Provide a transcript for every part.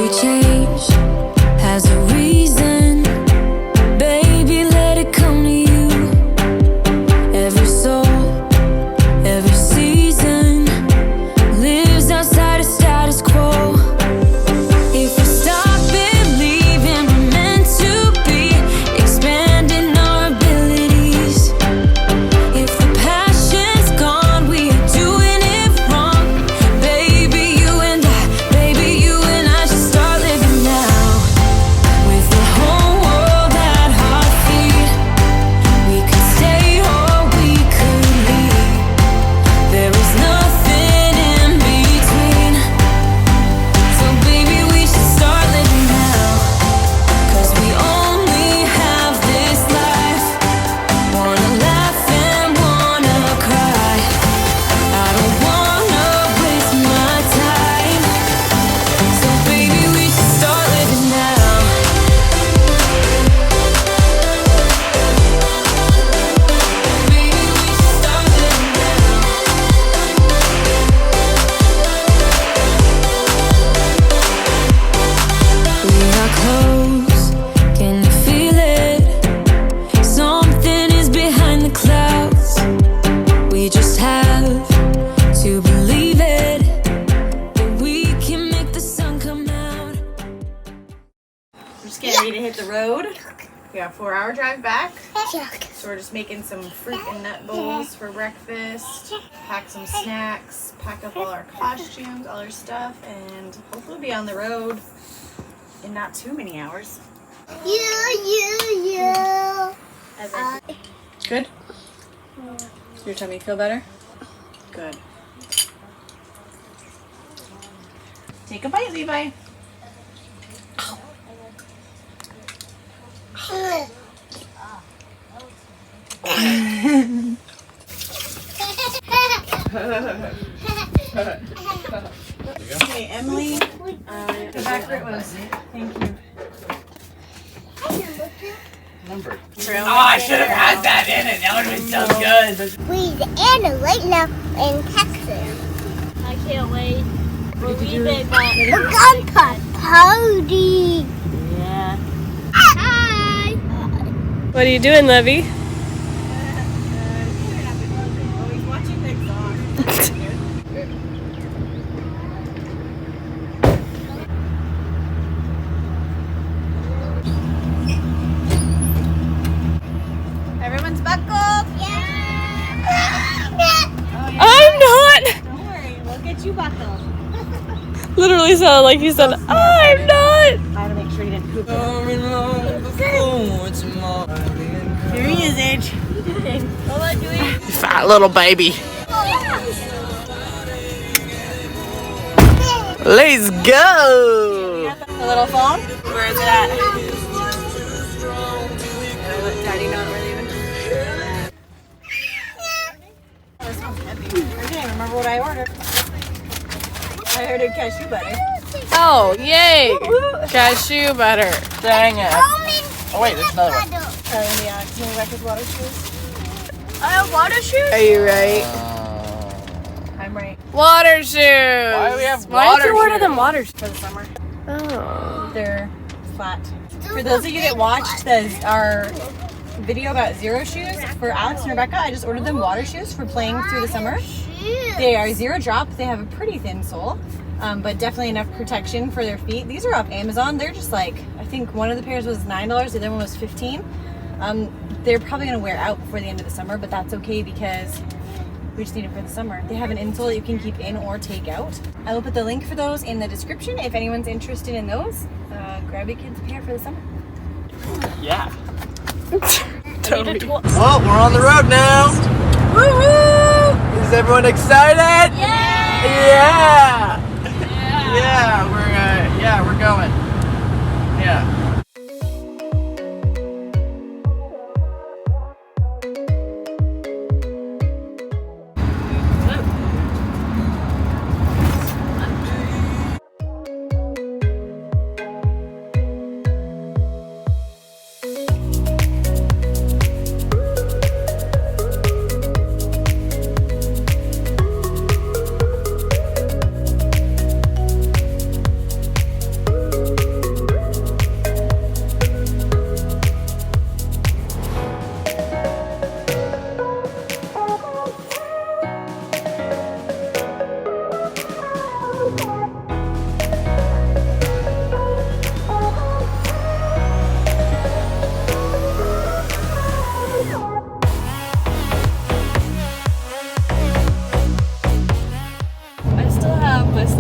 Every change has a reason. Baby, let it come to you. Every soul, every season lives outside of status quo. If we stop believing we're meant to be, expanding our abilities. If the passion's gone, we are doing it wrong. Baby, you and I should start living now. With the whole world at our feet, we could stay or we could leave. There is nothing in between. So baby, we should start living now. 'Cause we only have this life. Wanna laugh and wanna cry. I don't wanna waste my time. So baby, we should start living now. Baby, we should start living now. We are close, can you feel it? Something is behind the clouds. We just have to believe it, that we can make the sun come out. We're just getting ready to hit the road. We got a 4-hour drive back. So we're just making some fruit and nut bowls for breakfast. Pack some snacks, pack up all our costumes, all our stuff, and hopefully be on the road in not too many hours. Good? Your tummy feel better? Good. Take a bite, Levi. Okay, Emily, the back ribs. Thank you. Oh, I should have had that in it. That would have been so good. We're in right now in Texas. I can't wait. We're leaving, but We're going to a party. yeah. Hi. What are you doing, Levy? Oh, he's watching the exhaust. Everyone's buckled. I'm not! Don't worry, we'll get you buckled. Literally sounded like you said, I'm not! I had to make sure you didn't poop. Here he is, Adri. What am I doing? Fat little baby. Let's go. The little phone? Where is it at? Let Daddy know we're leaving. This one's heavy. I can't remember what I ordered. I ordered cashew butter. Oh, yay! Cashew butter. Dang it. Oh wait, there's another one. Can you Rebecca's water shoes? I have water shoes? Are you right? I'm right. Water shoes! Why do we have Why water did you order shoes? them water shoes? For the summer. Oh. They're flat. For those of you that watched our video about zero shoes, for Alex and Rebecca, I just ordered them water shoes for playing through the summer. They are zero drop. They have a pretty thin sole, but definitely enough protection for their feet. These are off Amazon. They're just like, I think one of the pairs was $9, the other one was $15. They're probably gonna wear out before the end of the summer, but that's okay because we just need them for the summer. They have an insole that you can keep in or take out. I will put the link for those in the description. If anyone's interested in those, grab your kids a pair for the summer. Yeah. Toby. Well, we're on the road now. Woo-hoo! Is everyone excited? Yeah! Yeah, we're going. Yeah.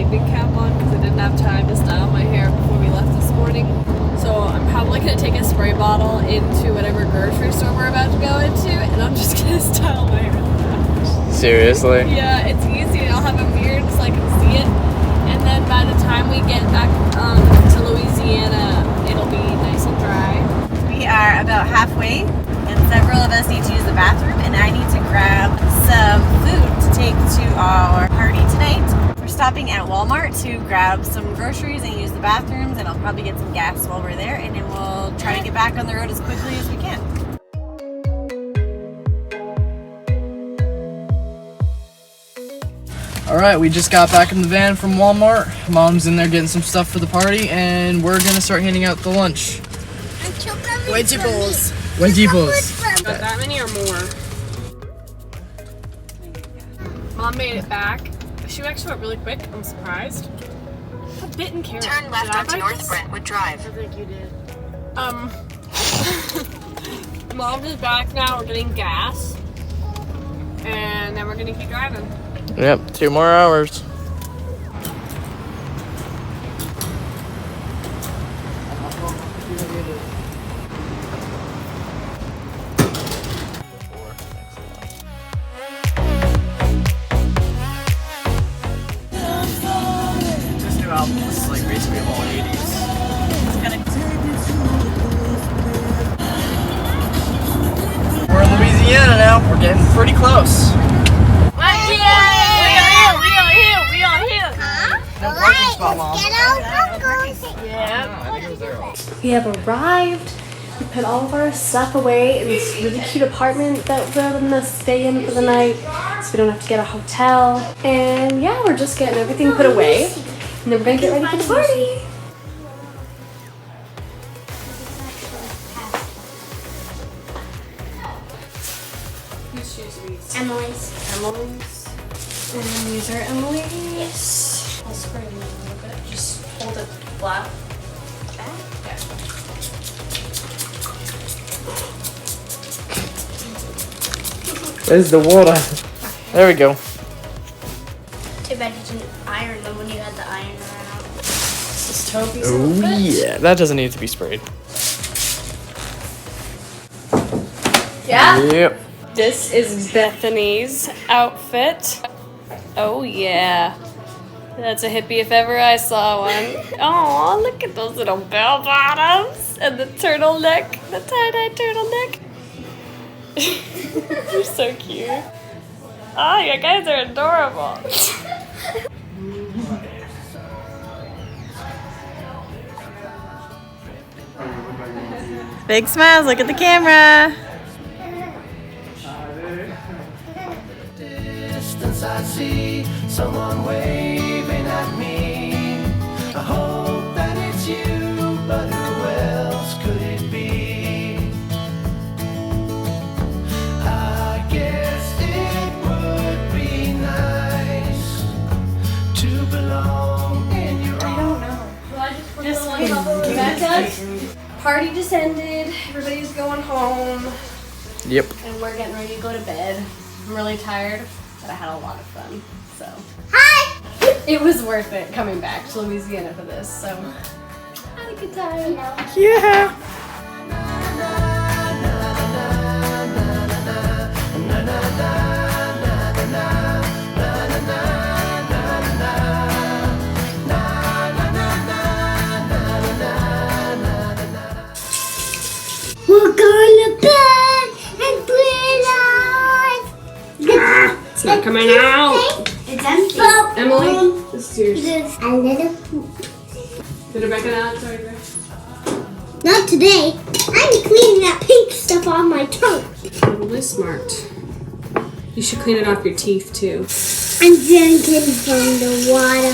camping cap on because I didn't have time to style my hair before we left this morning. So I'm probably gonna take a spray bottle into whatever grocery store we're about to go into, and I'm just gonna style my hair. Seriously? Yeah, it's easy. I'll have a mirror so I can see it, and then by the time we get back to Louisiana, it'll be nice and dry. We are about halfway, and several of us need to use the bathroom, and I need to grab some food to take to our party tonight. We're stopping at Walmart to grab some groceries and use the bathrooms, and I'll probably get some gas while we're there, and then we'll try to get back on the road as quickly as we can. Alright, we just got back in the van from Walmart. Mom's in there getting some stuff for the party, and we're gonna start handing out the lunch. Wedgie bowls. Wedgie bowls. Got that many or more? Mom made it back. She actually went really quick. I'm surprised. A bit in carrot. Turn left onto North Brentwood Drive. I think you did. Mom is back now. We're getting gas, and then we're gonna keep driving. Yep, 2 more hours. This new album is like basically all 80s. We're in Louisiana now. We're getting pretty close. No parking spot, Mom. We have arrived. We put all of our stuff away in this really cute apartment that we're gonna stay in for the night, so we don't have to get a hotel. And yeah, we're just getting everything put away, and then we're gonna get ready for the party. Whose shoes are these? Emily's. Emily's. And these are Emily's. I'll spray them a little bit. Just hold it flat. Where's the water? There we go. Too bad you didn't iron them when you had the iron around. This is Toby's Oh outfit. yeah, that doesn't need to be sprayed. Yeah? Yep. This is Bethany's outfit. Oh yeah. That's a hippie if ever I saw one. Oh, look at those little bell bottoms and the turtleneck, the tie-dye turtleneck. You're so cute. Oh, you guys are adorable. Big smiles, look at the camera. Distance I see someone waving at me. I hope that it's you, but who else could it be? I guess it would be nice to belong in your arms. Party just ended. Everybody's going home. Yep. And we're getting ready to go to bed. I'm really tired, but I had a lot of fun. So Hi! it was worth it coming back to Louisiana for this. So I had a good time. Yeah. We're going to bed and realize It's not coming out. it's empty. Emily, this is yours. There's a little. Did Rebecca out? Sorry, Grace. Not today. I'm cleaning that pink stuff off my tongue. Probably smart. You should clean it off your teeth too. I'm drinking from the water.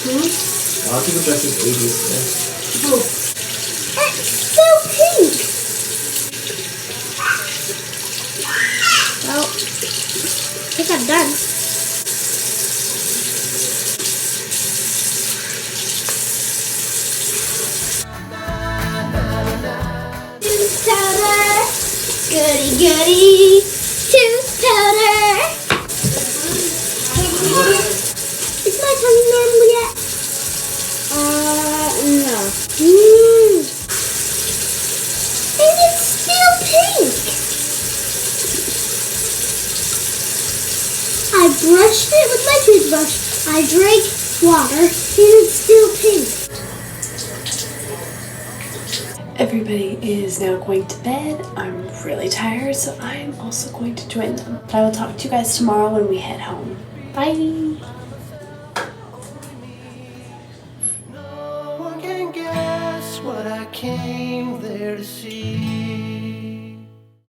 A lot of people dress as 80s today. It's so pink. Well, I think I'm done. Tooth powder, goody goody, tooth powder. Is my tongue normal yet? No. And it's still pink. I brushed it with my toothbrush. I drank water, and it's still pink. Everybody is now going to bed. I'm really tired, so I'm also going to join them. But I will talk to you guys tomorrow when we head home. Bye! No one can guess what I came there to see.